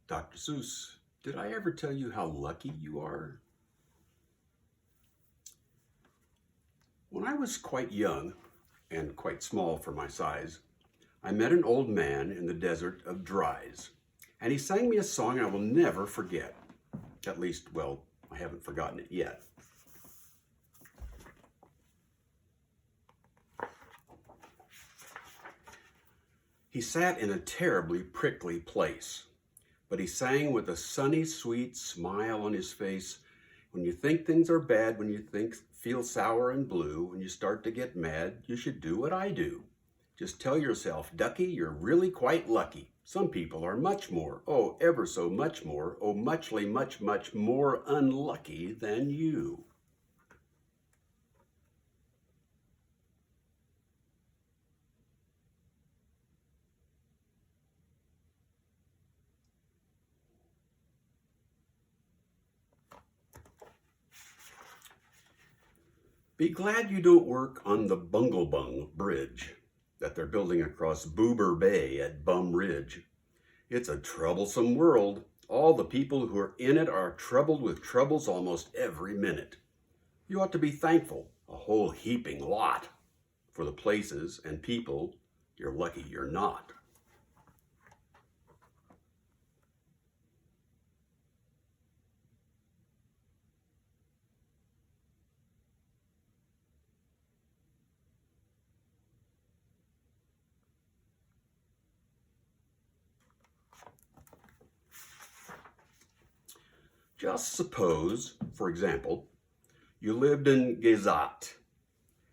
Dr. Seuss, did I ever tell you how lucky you are? When I was quite young and quite small for my size, I met an old man in the desert of Dries, and he sang me a song I will never forget. At least, well, I haven't forgotten it yet. He sat in a terribly prickly place, but he sang with a sunny, sweet smile on his face. When you think things are bad, when you feel sour and blue, when you start to get mad, you should do what I do. Just tell yourself, Ducky, you're really quite lucky. Some people are much more, oh, ever so much more, oh, much more unlucky than you. Be glad you don't work on the Bunglebung Bridge that they're building across Boober Bay at Bum Ridge. It's a troublesome world. All the people who are in it are troubled with troubles almost every minute. You ought to be thankful, a whole heaping lot, for the places and people you're lucky you're not. Just suppose, for example, you lived in Gazat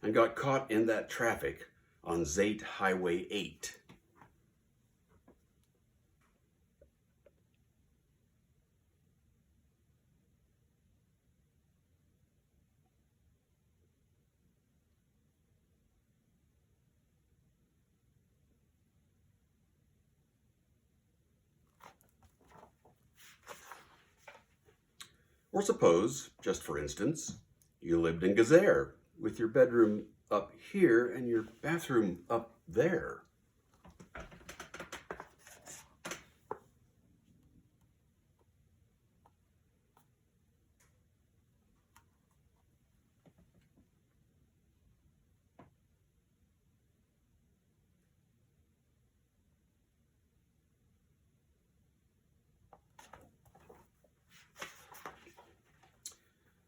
and got caught in that traffic on Zate Highway 8. Or suppose, just for instance, you lived in Gazaire with your bedroom up here and your bathroom up there.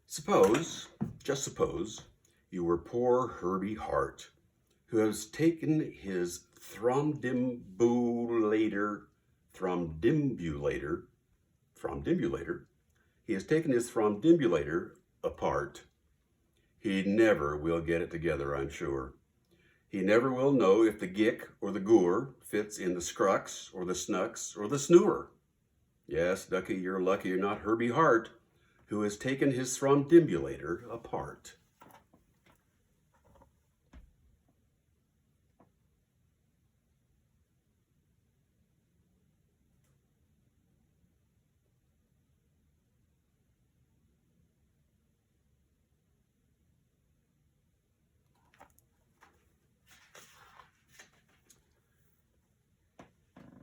Suppose, just suppose, you were poor Herbie Hart, who has taken his thrombdimbulator, he has taken his thrombdimbulator apart. He never will get it together, I'm sure. He never will know if the gick or the goor fits in the scrux or the snucks or the snewer. Yes, Ducky, you're lucky you're not Herbie Hart, who has taken his thrombdimbulator apart.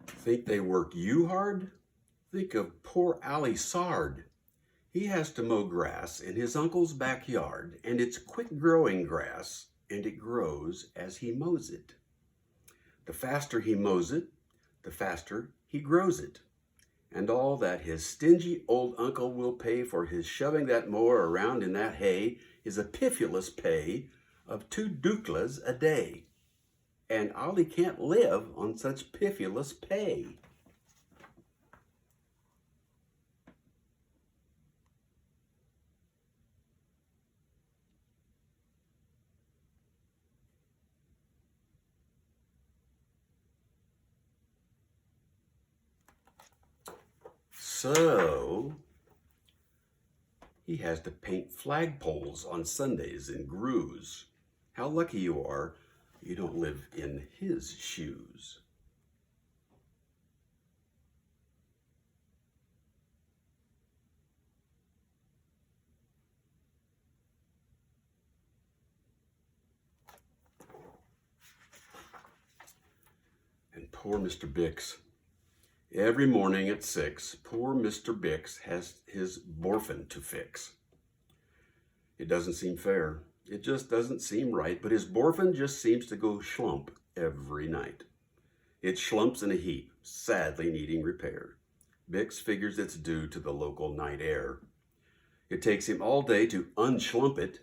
Think they work you hard? Think of poor Ali Sard. He has to mow grass in his uncle's backyard, and it's quick-growing grass, and it grows as he mows it. The faster he mows it, the faster he grows it. And all that his stingy old uncle will pay for his shoving that mower around in that hay is a piffulous pay of 2 duklas a day. And Ollie can't live on such piffulous pay. So he has to paint flagpoles on Sundays in grooves. How lucky you are you don't live in his shoes. And poor Mr. Bix. Every morning at 6, poor Mr. Bix has his borfin to fix. It doesn't seem fair. It just doesn't seem right, but his borfin just seems to go schlump every night. It schlumps in a heap, sadly needing repair. Bix figures it's due to the local night air. It takes him all day to unschlump it,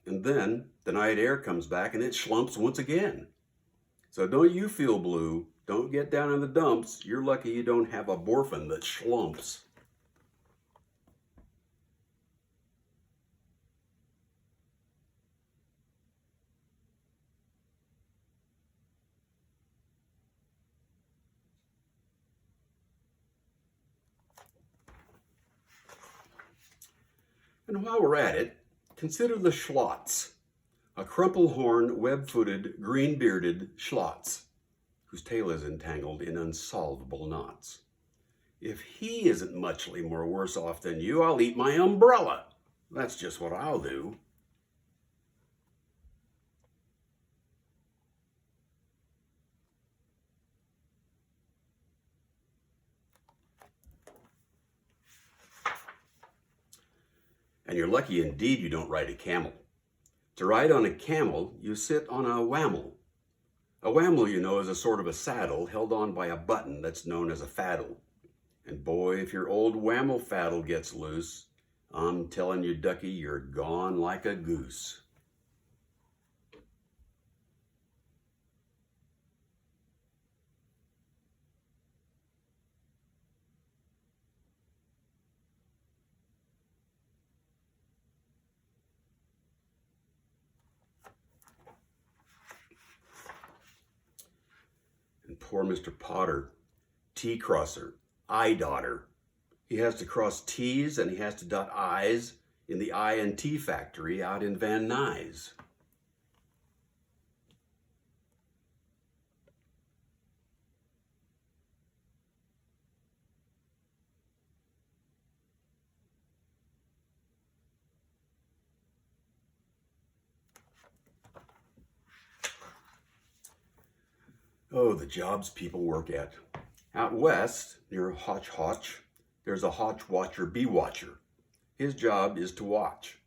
and then the night air comes back and it schlumps once again. So don't you feel blue. Don't get down in the dumps. You're lucky you don't have a borfin that schlumps. And while we're at it, consider the schlotz, a crumple-horned, web-footed, green-bearded schlotz, whose tail is entangled in unsolvable knots. If he isn't muchly more worse off than you, I'll eat my umbrella. That's just what I'll do. And you're lucky indeed you don't ride a camel. To ride on a camel, you sit on a whammel. A whammel, you know, is a sort of a saddle held on by a button that's known as a faddle. And boy, if your old whammel faddle gets loose, I'm telling you, ducky, you're gone like a goose. And poor Mr. Potter, T-crosser, I-dotter. He has to cross T's and he has to dot I's in the I and T factory out in Van Nuys. Oh, the jobs people work at. Out west, near Hotch Hotch, there's a Hotch Watcher Bee Watcher. His job is to watch,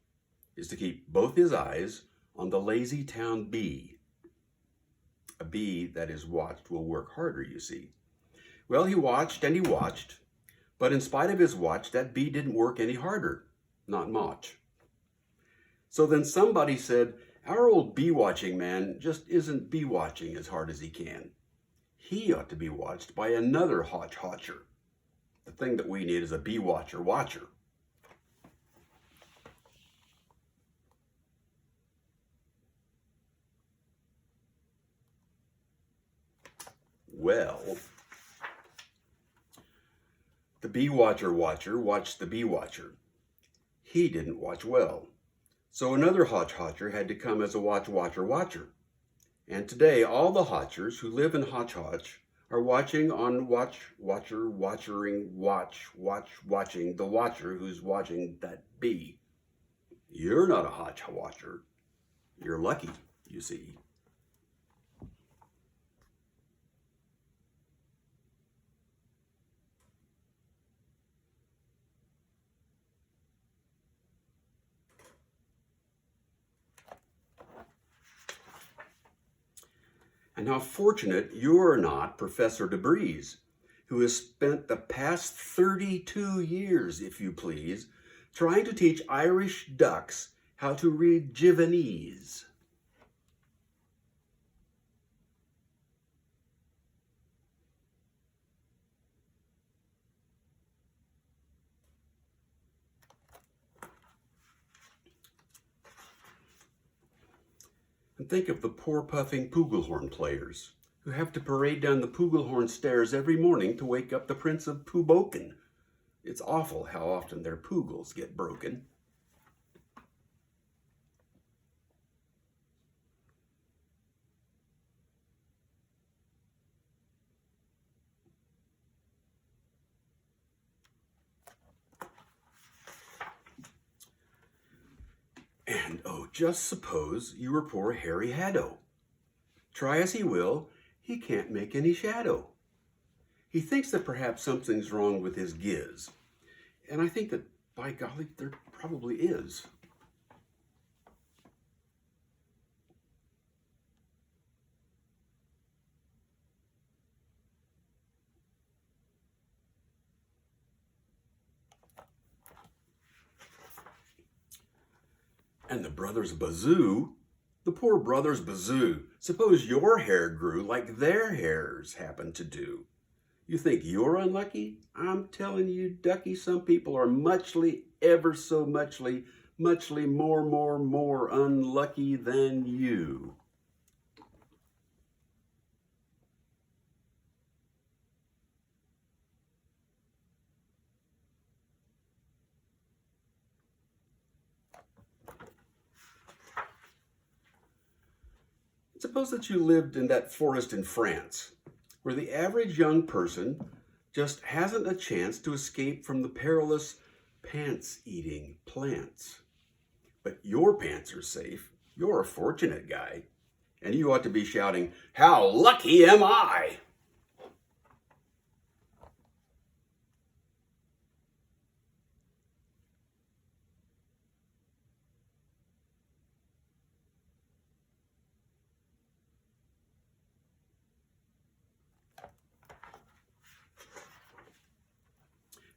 is to keep both his eyes on the lazy town bee. A bee that is watched will work harder, you see. Well, he watched and he watched, but in spite of his watch, that bee didn't work any harder, not much. So then somebody said, our old bee watching man just isn't bee watching as hard as he can. He ought to be watched by another Hotch Hotcher. The thing that we need is a bee watcher watcher. Well, the bee watcher watcher watched the bee watcher. He didn't watch well. So another Hotch Hotcher had to come as a watch watcher watcher. And today, all the Hotchers who live in Hotch Hotch are watching on watching the watcher who's watching that bee. You're not a Hotch Watcher. You're lucky, you see. And how fortunate you're not Professor DeBreeze, who has spent the past 32 years, if you please, trying to teach Irish ducks how to read Jivanese. And think of the poor puffing Pugelhorn players who have to parade down the Pugelhorn stairs every morning to wake up the Prince of Puboken. It's awful how often their pugels get broken. And oh, just suppose you were poor Harry Haddo. Try as he will, he can't make any shadow. He thinks that perhaps something's wrong with his giz. And I think that, by golly, there probably is. And the brothers Bazoo, the poor brothers Bazoo, suppose your hair grew like their hairs happen to do. You think you're unlucky? I'm telling you, Ducky, some people are muchly, ever so muchly more unlucky than you. Suppose that you lived in that forest in France, where the average young person just hasn't a chance to escape from the perilous pants-eating plants. But your pants are safe. You're a fortunate guy. And you ought to be shouting, "How lucky am I?"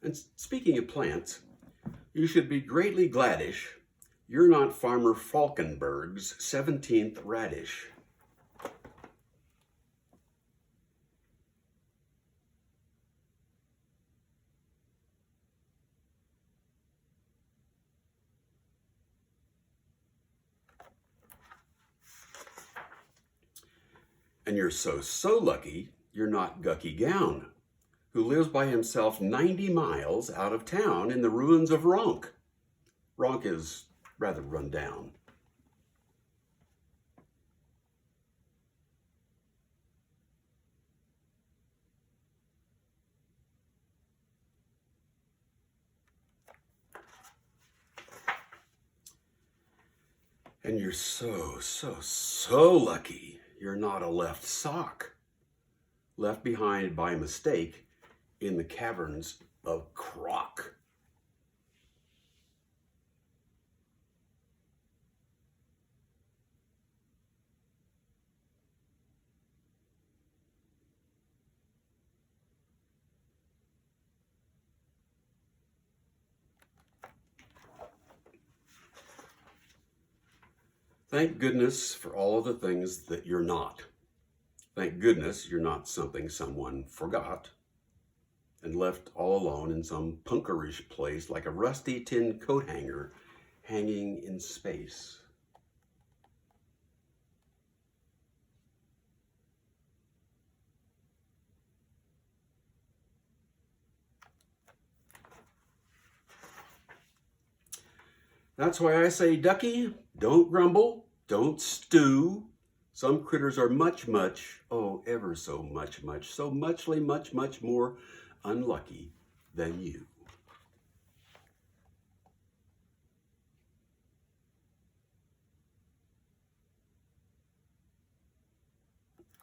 And speaking of plants, you should be greatly gladish you're not Farmer Falkenberg's 17th radish. And you're so lucky you're not Gucky Gown, who lives by himself 90 miles out of town in the ruins of Ronk. Ronk is rather run down. And you're so lucky you're not a left sock, left behind by mistake in the caverns of Croc. Thank goodness for all of the things that you're not. Thank goodness you're not something someone forgot and left all alone in some punkerish place like a rusty tin coat hanger hanging in space. That's why I say, Ducky, don't grumble, don't stew. Some critters are much, oh, ever so much more unlucky than you.